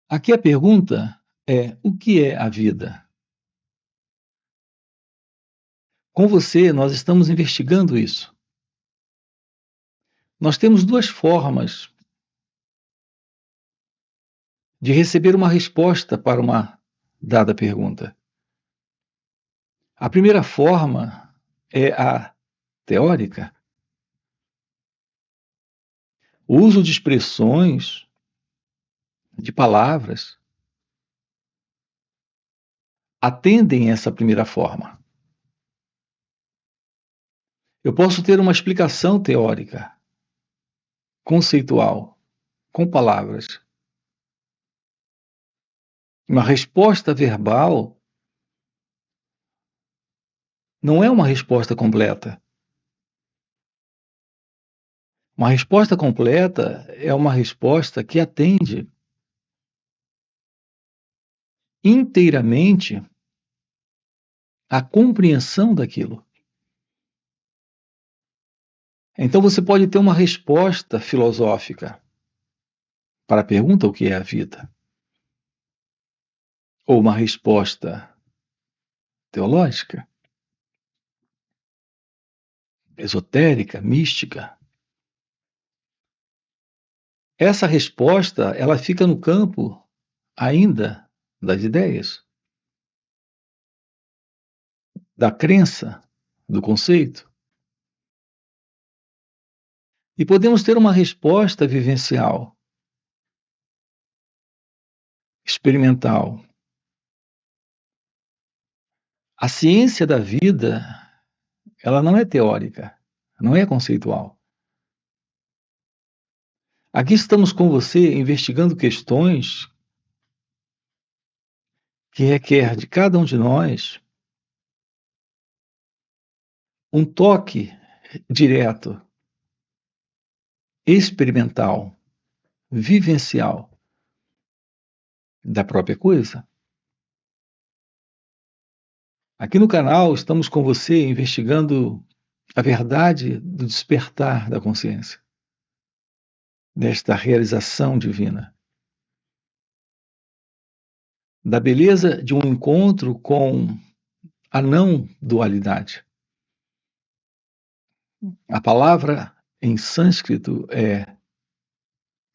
Aqui a pergunta é: o que é a vida? Com você, nós estamos investigando isso. Nós temos duas formas de receber uma resposta para uma dada pergunta. A primeira forma é a teórica, o uso de expressões, de palavras, atendem essa primeira forma. Eu posso ter uma explicação teórica, conceitual, com palavras. Uma resposta verbal não é uma resposta completa. Uma resposta completa é uma resposta que atende inteiramente à compreensão daquilo. Então você pode ter uma resposta filosófica para a pergunta o que é a vida, ou uma resposta teológica, esotérica, mística. Essa resposta, ela fica no campo ainda das ideias, da crença, do conceito. E podemos ter uma resposta vivencial, experimental. A ciência da vida, ela não é teórica, não é conceitual. Aqui estamos com você investigando questões que requer de cada um de nós um toque direto, experimental, vivencial da própria coisa. Aqui no canal estamos com você investigando a verdade do despertar da consciência, desta realização divina, da beleza de um encontro com a não dualidade. A palavra em sânscrito é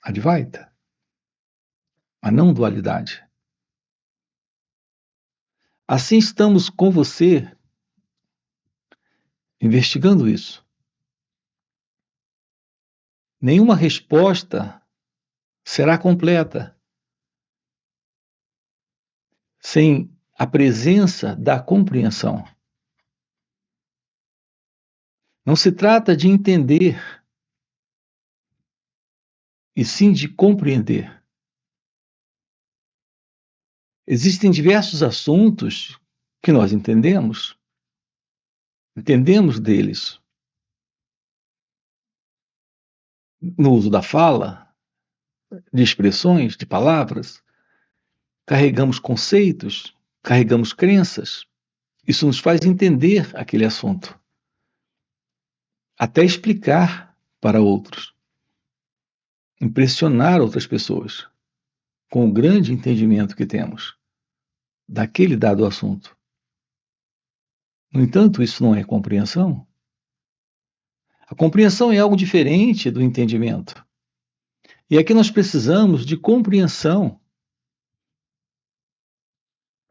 Advaita, a não dualidade. Assim estamos com você investigando isso. Nenhuma resposta será completa sem a presença da compreensão. Não se trata de entender, e sim de compreender. Existem diversos assuntos que nós entendemos deles no uso da fala, de expressões, de palavras, carregamos conceitos, carregamos crenças. Isso nos faz entender aquele assunto, até explicar para outros, impressionar outras pessoas com o grande entendimento que temos daquele dado assunto. No entanto, isso não é compreensão. A compreensão é algo diferente do entendimento. E aqui nós precisamos de compreensão.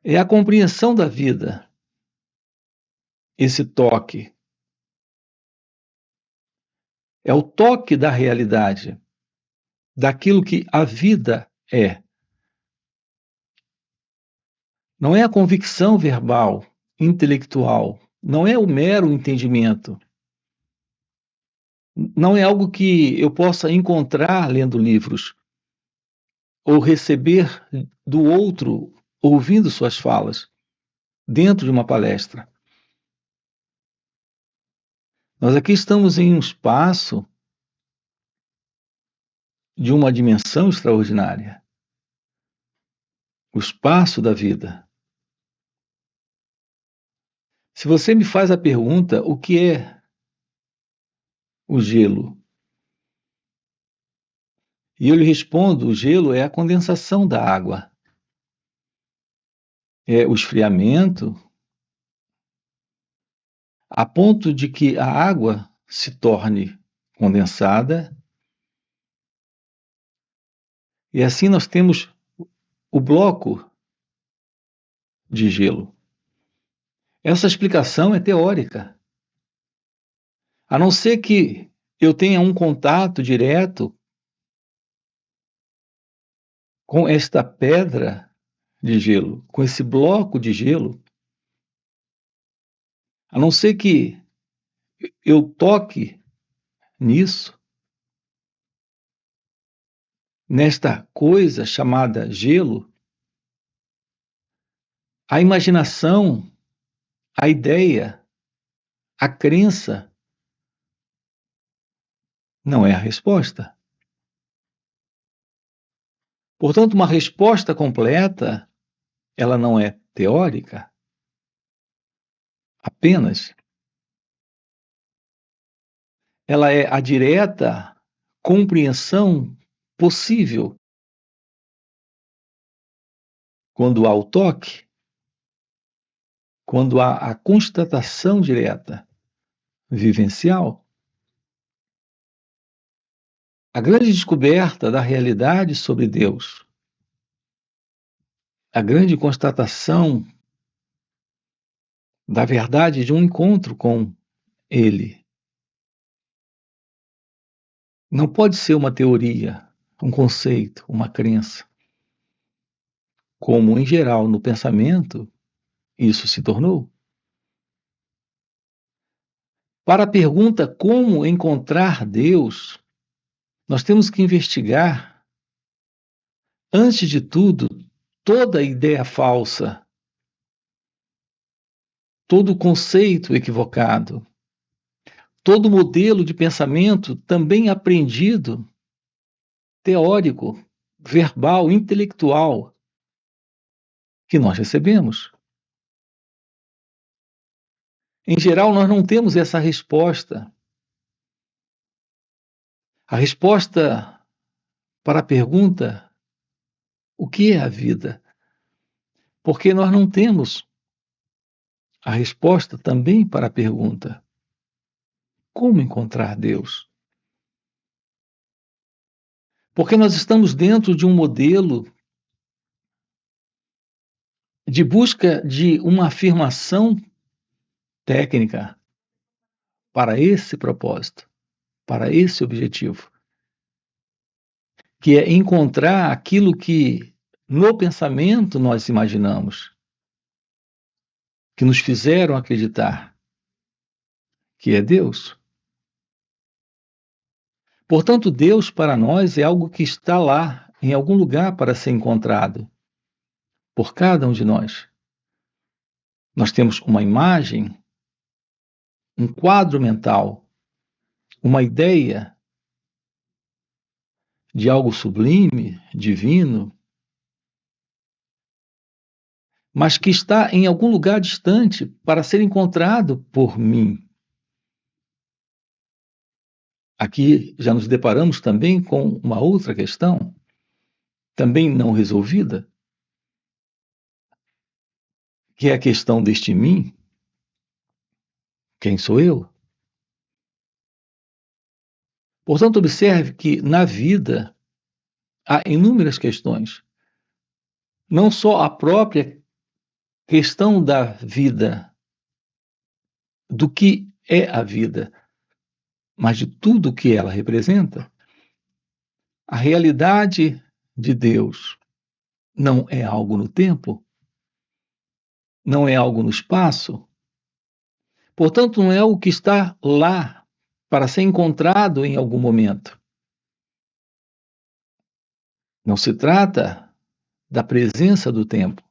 É a compreensão da vida, esse toque. É o toque da realidade, daquilo que a vida é. Não é a convicção verbal, intelectual, não é o mero entendimento. Não é algo que eu possa encontrar lendo livros ou receber do outro ouvindo suas falas dentro de uma palestra. Nós aqui estamos em um espaço de uma dimensão extraordinária, o espaço da vida. Se você me faz a pergunta, o que é o gelo? E eu lhe respondo: o gelo é a condensação da água, é o esfriamento, a ponto de que a água se torne condensada, e assim nós temos o bloco de gelo. Essa explicação é teórica. A não ser que eu tenha um contato direto com esta pedra de gelo, com esse bloco de gelo, a não ser que eu toque nisso, nesta coisa chamada gelo, a imaginação, a ideia, a crença não é a resposta. Portanto, uma resposta completa, ela não é teórica apenas, ela é a direta compreensão possível quando há o toque, quando há a constatação direta, vivencial. A grande descoberta da realidade sobre Deus, a grande constatação da verdade de um encontro com Ele, não pode ser uma teoria, um conceito, uma crença, como em geral no pensamento isso se tornou. Para a pergunta como encontrar Deus, nós temos que investigar, antes de tudo, toda ideia falsa, todo conceito equivocado, todo modelo de pensamento também aprendido, teórico, verbal, intelectual, que nós recebemos. Em geral, nós não temos essa resposta. A resposta para a pergunta: o que é a vida? Porque nós não temos a resposta também para a pergunta: como encontrar Deus? Porque nós estamos dentro de um modelo de busca de uma afirmação técnica para esse propósito, para esse objetivo, que é encontrar aquilo que no pensamento nós imaginamos, que nos fizeram acreditar que é Deus. Portanto, Deus para nós é algo que está lá, em algum lugar para ser encontrado por cada um de nós. Nós temos uma imagem, um quadro mental, uma ideia de algo sublime, divino, mas que está em algum lugar distante para ser encontrado por mim. Aqui já nos deparamos também com uma outra questão, também não resolvida, que é a questão deste mim. Quem sou eu? Portanto, observe que na vida há inúmeras questões. Não só a própria questão da vida, do que é a vida, mas de tudo o que ela representa. A realidade de Deus não é algo no tempo, não é algo no espaço, portanto, não é algo que está lá para ser encontrado em algum momento. Não se trata da presença do tempo.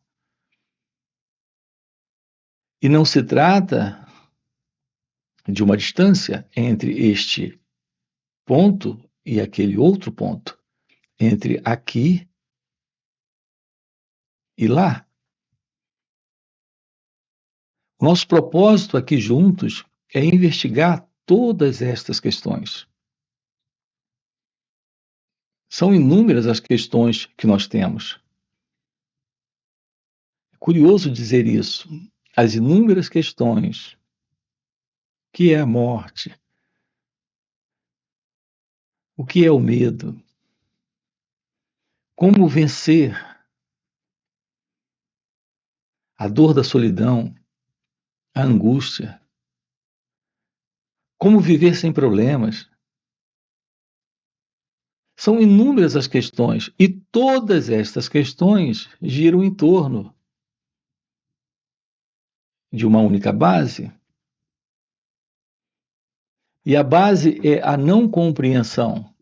E não se trata de uma distância entre este ponto e aquele outro ponto, entre aqui e lá. O nosso propósito aqui juntos é investigar todas estas questões. São inúmeras as questões que nós temos. É curioso dizer isso. As inúmeras questões. O que é a morte? O que é o medo? Como vencer a dor da solidão, a angústia? Como viver sem problemas? São inúmeras as questões, e todas estas questões giram em torno de uma única base. E a base é a não compreensão,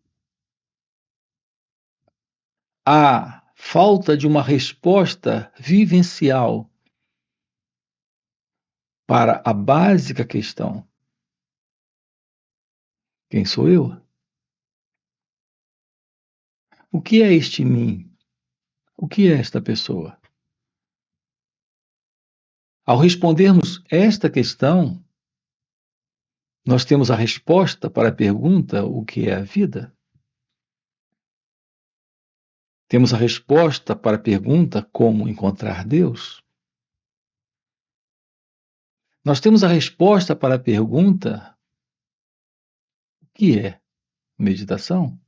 a falta de uma resposta vivencial para a básica questão: quem sou eu? O que é este mim? O que é esta pessoa? Ao respondermos esta questão, nós temos a resposta para a pergunta: o que é a vida? Temos a resposta para a pergunta: como encontrar Deus? Nós temos a resposta para a pergunta: o que é meditação?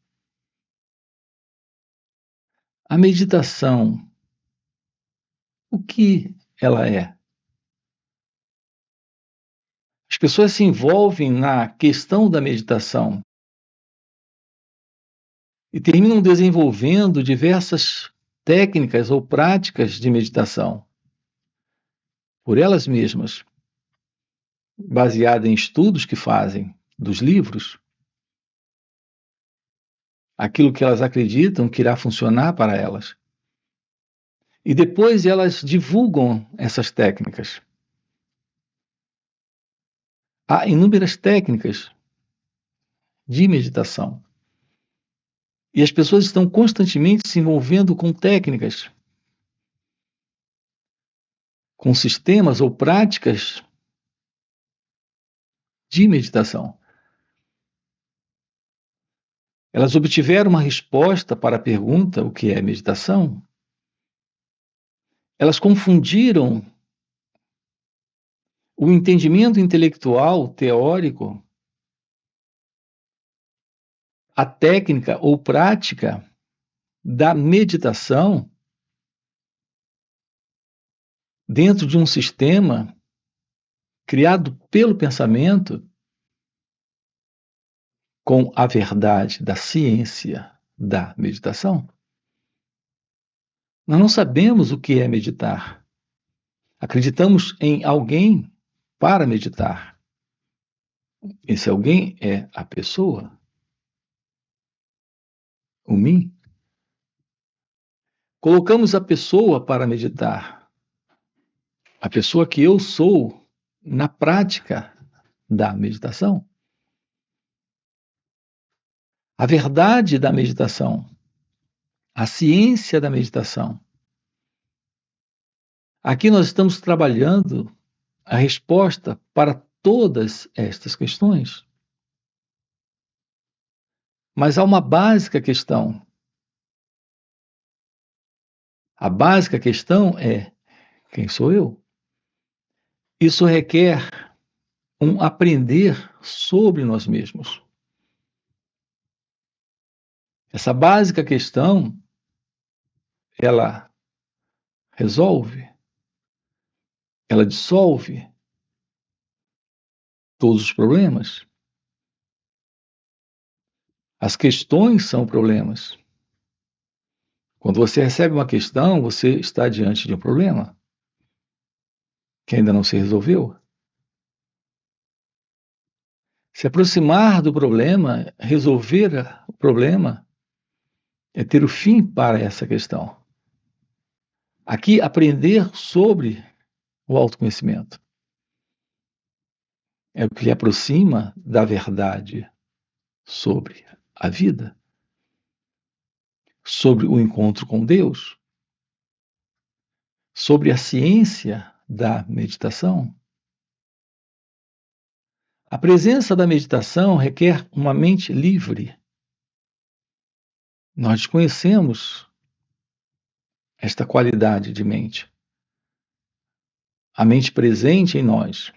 A meditação, o que ela é? As pessoas se envolvem na questão da meditação e terminam desenvolvendo diversas técnicas ou práticas de meditação por elas mesmas, baseada em estudos que fazem dos livros, aquilo que elas acreditam que irá funcionar para elas. E depois elas divulgam essas técnicas. Há inúmeras técnicas de meditação. E as pessoas estão constantemente se envolvendo com técnicas, com sistemas ou práticas de meditação. Elas obtiveram uma resposta para a pergunta: o que é meditação? Elas confundiram o entendimento intelectual, teórico, a técnica ou prática da meditação dentro de um sistema criado pelo pensamento com a verdade da ciência da meditação. Nós não sabemos o que é meditar. Acreditamos em alguém para meditar. Esse alguém é a pessoa, o mim. Colocamos a pessoa para meditar. A pessoa que eu sou na prática da meditação. A verdade da meditação. A ciência da meditação. Aqui nós estamos trabalhando a resposta para todas estas questões. Mas há uma básica questão. A básica questão é: quem sou eu? Isso requer um aprender sobre nós mesmos. Essa básica questão, ela resolve, ela dissolve todos os problemas. As questões são problemas. Quando você recebe uma questão, você está diante de um problema que ainda não se resolveu. Se aproximar do problema, resolver o problema, é ter o fim para essa questão. Aqui, aprender sobre o autoconhecimento é o que lhe aproxima da verdade sobre a vida, sobre o encontro com Deus, sobre a ciência da meditação. A presença da meditação requer uma mente livre. Nós desconhecemos esta qualidade de mente. A mente presente em nós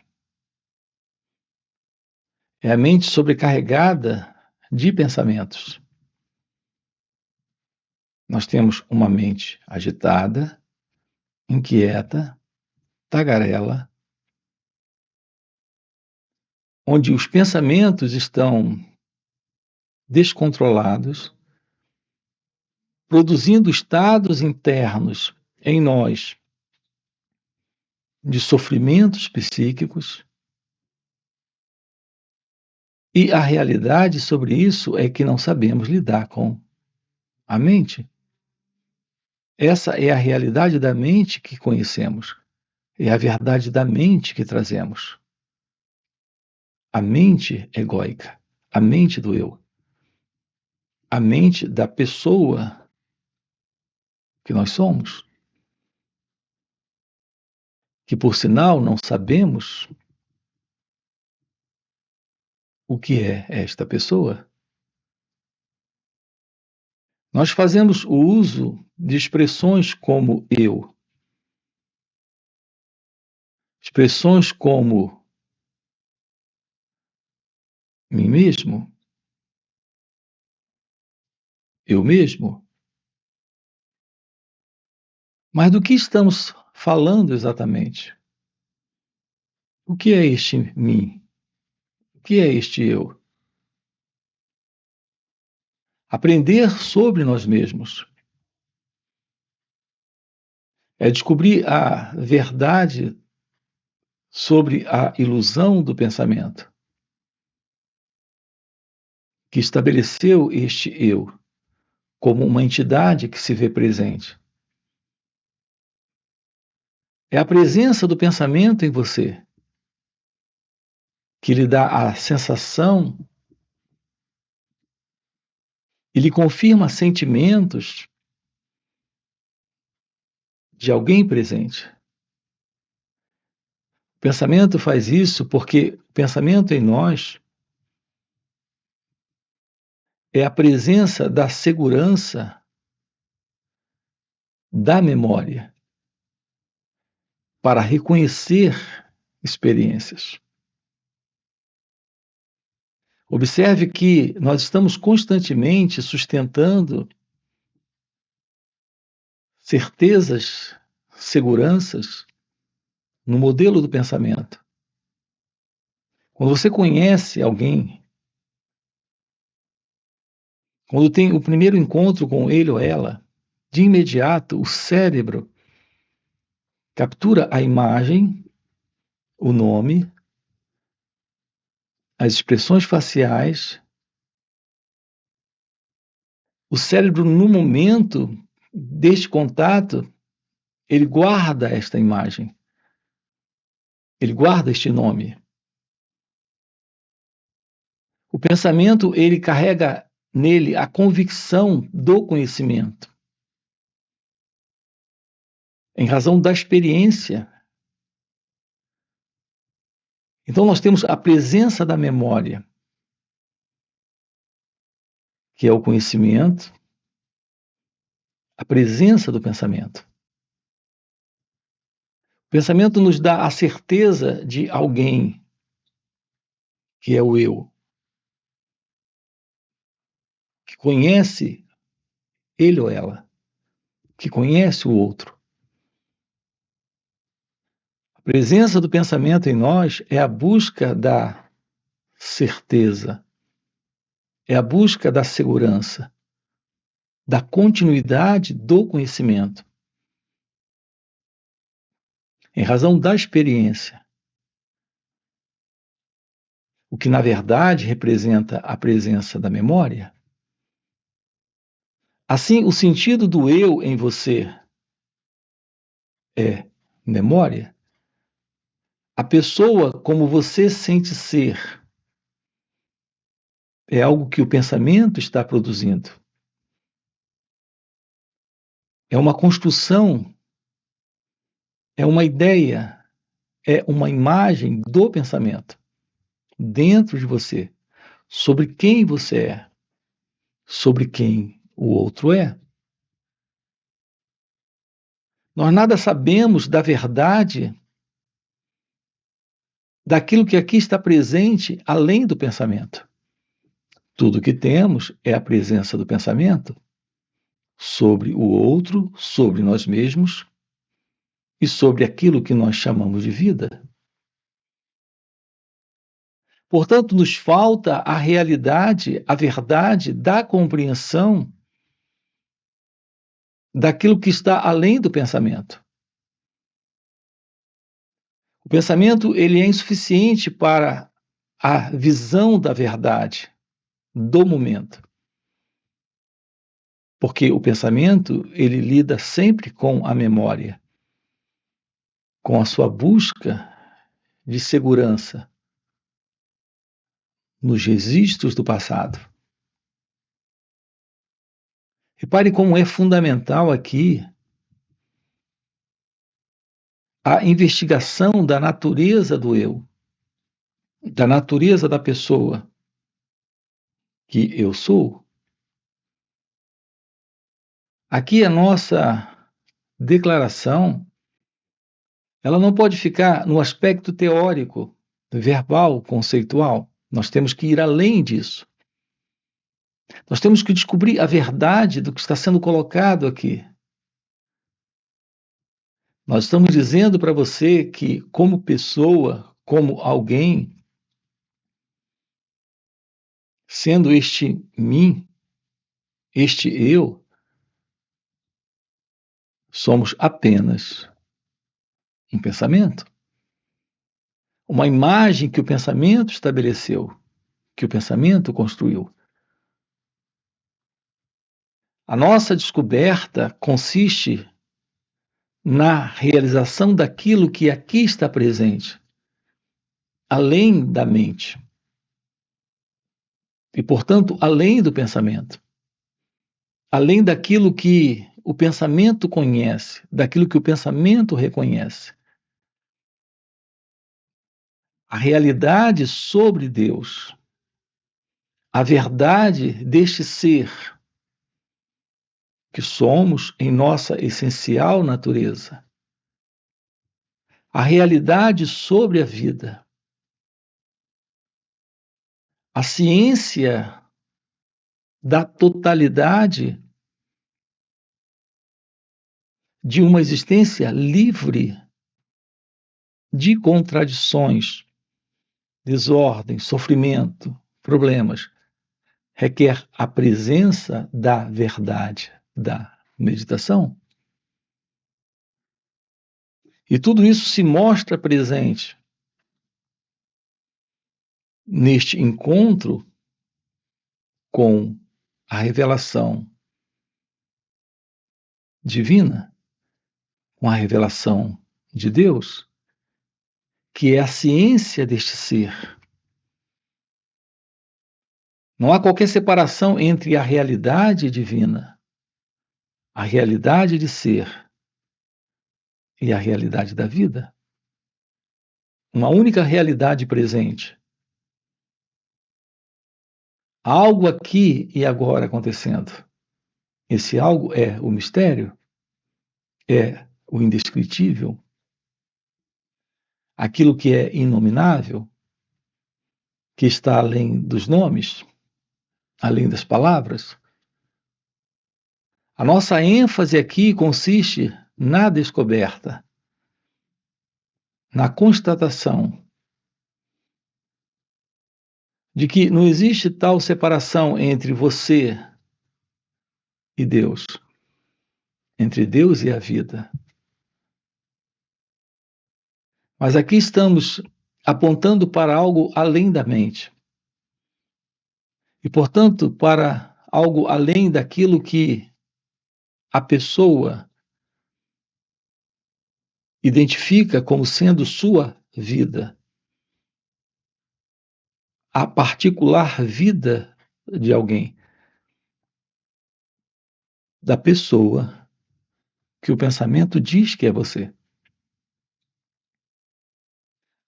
é a mente sobrecarregada de pensamentos. Nós temos uma mente agitada, inquieta, tagarela, onde os pensamentos estão descontrolados, produzindo estados internos em nós de sofrimentos psíquicos. E a realidade sobre isso é que não sabemos lidar com a mente. Essa é a realidade da mente que conhecemos. É a verdade da mente que trazemos. A mente egóica, a mente do eu, a mente da pessoa que nós somos, que por sinal não sabemos o que é esta pessoa. Nós fazemos o uso de expressões como eu, expressões como mim mesmo, eu mesmo. Mas do que estamos falando exatamente? O que é este mim? O que é este eu? Aprender sobre nós mesmos é descobrir a verdade sobre a ilusão do pensamento que estabeleceu este eu como uma entidade que se vê presente. É a presença do pensamento em você que lhe dá a sensação e lhe confirma sentimentos de alguém presente. O pensamento faz isso porque o pensamento em nós é a presença da segurança da memória para reconhecer experiências. Observe que nós estamos constantemente sustentando certezas, seguranças no modelo do pensamento. Quando você conhece alguém, quando tem o primeiro encontro com ele ou ela, de imediato o cérebro captura a imagem, o nome, as expressões faciais. O cérebro, no momento deste contato, ele guarda esta imagem, ele guarda este nome. O pensamento, ele carrega nele a convicção do conhecimento, em razão da experiência. Então, nós temos a presença da memória, que é o conhecimento, a presença do pensamento. O pensamento nos dá a certeza de alguém, que é o eu, que conhece ele ou ela, que conhece o outro. A presença do pensamento em nós é a busca da certeza, é a busca da segurança, da continuidade do conhecimento, em razão da experiência, o que na verdade representa a presença da memória. Assim, o sentido do eu em você é memória. A pessoa como você sente ser é algo que o pensamento está produzindo. É uma construção, é uma ideia, é uma imagem do pensamento dentro de você, sobre quem você é, sobre quem o outro é. Nós nada sabemos da verdade daquilo que aqui está presente além do pensamento. Tudo que temos é a presença do pensamento sobre o outro, sobre nós mesmos e sobre aquilo que nós chamamos de vida. Portanto, nos falta a realidade, a verdade da compreensão daquilo que está além do pensamento. O pensamento ele é insuficiente para a visão da verdade do momento. Porque o pensamento ele lida sempre com a memória, com a sua busca de segurança nos registros do passado. Repare como é fundamental aqui a investigação da natureza do eu, da natureza da pessoa que eu sou. Aqui a nossa declaração, ela não pode ficar no aspecto teórico, verbal, conceitual. Nós temos que ir além disso. Nós temos que descobrir a verdade do que está sendo colocado aqui. Nós estamos dizendo para você que, como pessoa, como alguém, sendo este mim, este eu, somos apenas um pensamento. Uma imagem que o pensamento estabeleceu, que o pensamento construiu. A nossa descoberta consiste na realização daquilo que aqui está presente, além da mente. E, portanto, além do pensamento. Além daquilo que o pensamento conhece, daquilo que o pensamento reconhece. A realidade sobre Deus, a verdade deste ser que somos em nossa essencial natureza, a realidade sobre a vida, a ciência da totalidade de uma existência livre de contradições, desordem, sofrimento, problemas, requer a presença da verdade, da meditação. E tudo isso se mostra presente neste encontro com a revelação divina, com a revelação de Deus, que é a ciência deste ser. Não há qualquer separação entre a realidade divina, a realidade de ser e a realidade da vida. Uma única realidade presente. Algo aqui e agora acontecendo. Esse algo é o mistério, é o indescritível, aquilo que é inominável, que está além dos nomes, além das palavras. A nossa ênfase aqui consiste na descoberta, na constatação de que não existe tal separação entre você e Deus, entre Deus e a vida. Mas aqui estamos apontando para algo além da mente. E, portanto, para algo além daquilo que a pessoa identifica como sendo sua vida. A particular vida de alguém, da pessoa que o pensamento diz que é você.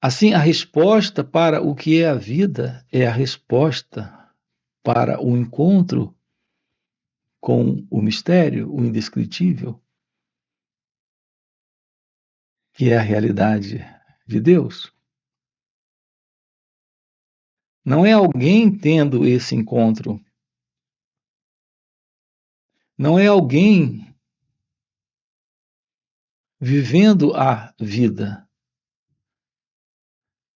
Assim, a resposta para o que é a vida é a resposta para o encontro com o mistério, o indescritível, que é a realidade de Deus. Não é alguém tendo esse encontro, não é alguém vivendo a vida,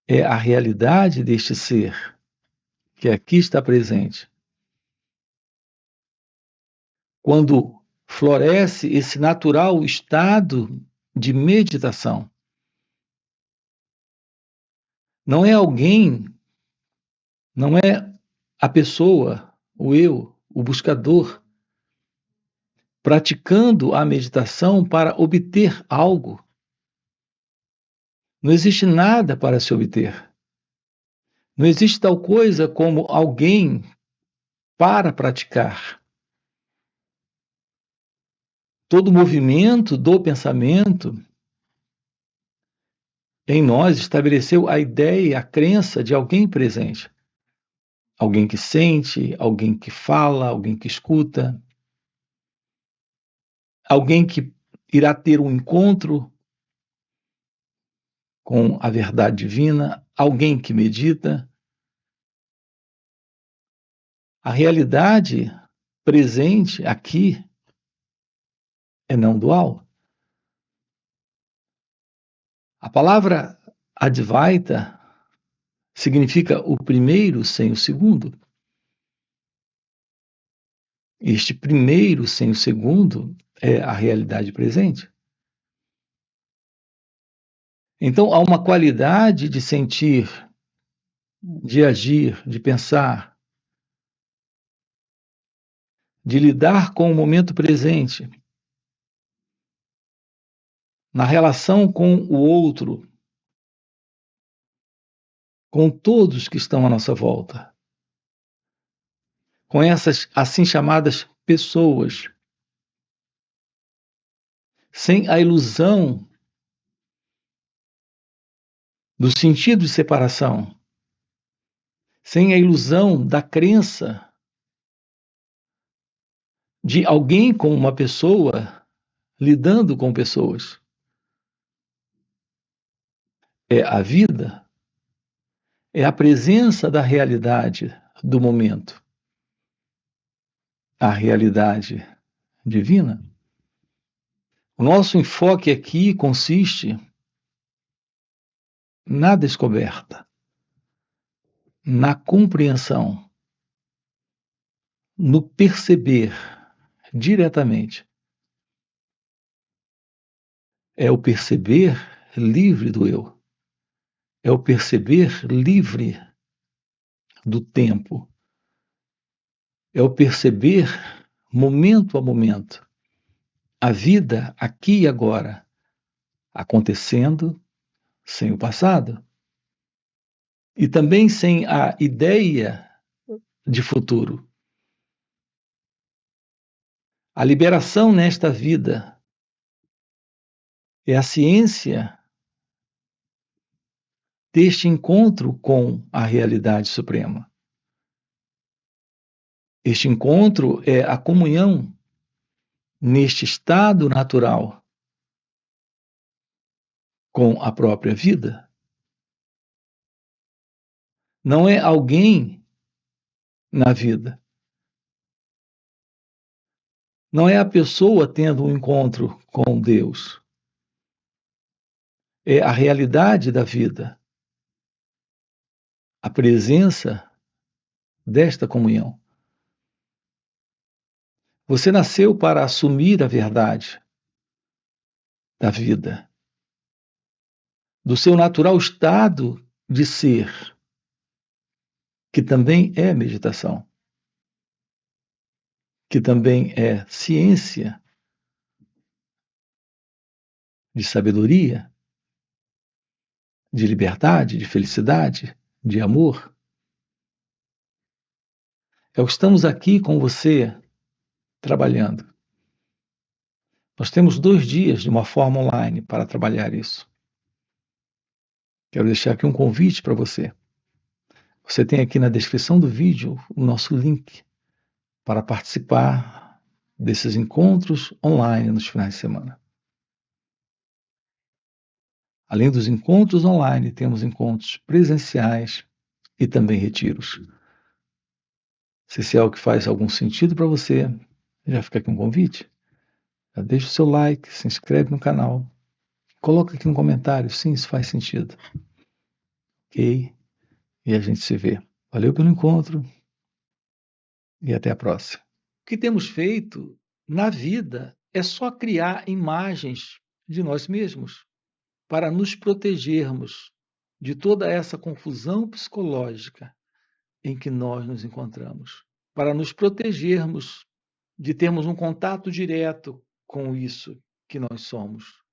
é a realidade deste ser que aqui está presente. Quando floresce esse natural estado de meditação, não é alguém, não é a pessoa, o eu, o buscador, praticando a meditação para obter algo. Não existe nada para se obter. Não existe tal coisa como alguém para praticar. Todo movimento do pensamento em nós estabeleceu a ideia, a crença de alguém presente. Alguém que sente, alguém que fala, alguém que escuta, alguém que irá ter um encontro com a verdade divina, alguém que medita. A realidade presente aqui é não dual. A palavra Advaita significa o primeiro sem o segundo. Este primeiro sem o segundo é a realidade presente. Então, há uma qualidade de sentir, de agir, de pensar, de lidar com o momento presente, na relação com o outro, com todos que estão à nossa volta, com essas assim chamadas pessoas, sem a ilusão do sentido de separação, sem a ilusão da crença de alguém como uma pessoa lidando com pessoas. É a vida, é a presença da realidade do momento, a realidade divina. O nosso enfoque aqui consiste na descoberta, na compreensão, no perceber diretamente. É o perceber livre do eu. É o perceber livre do tempo. É o perceber momento a momento. A vida aqui e agora, acontecendo sem o passado. E também sem a ideia de futuro. A liberação nesta vida é a ciência deste encontro com a realidade suprema. Este encontro é a comunhão neste estado natural com a própria vida. Não é alguém na vida. Não é a pessoa tendo um encontro com Deus. É a realidade da vida. A presença desta comunhão. Você nasceu para assumir a verdade da vida, do seu natural estado de ser, que também é meditação, que também é ciência, de sabedoria, de liberdade, de felicidade, de amor. É o que estamos aqui com você trabalhando. Nós temos 2 dias de uma forma online para trabalhar isso. Quero deixar aqui um convite para você. Você tem aqui na descrição do vídeo o nosso link para participar desses encontros online nos finais de semana. Além dos encontros online, temos encontros presenciais e também retiros. Se esse é algo que faz algum sentido para você, já fica aqui um convite. Já deixa o seu like, se inscreve no canal, coloca aqui um comentário, sim, isso faz sentido. Ok? E a gente se vê. Valeu pelo encontro e até a próxima. O que temos feito na vida é só criar imagens de nós mesmos para nos protegermos de toda essa confusão psicológica em que nós nos encontramos, para nos protegermos de termos um contato direto com isso que nós somos.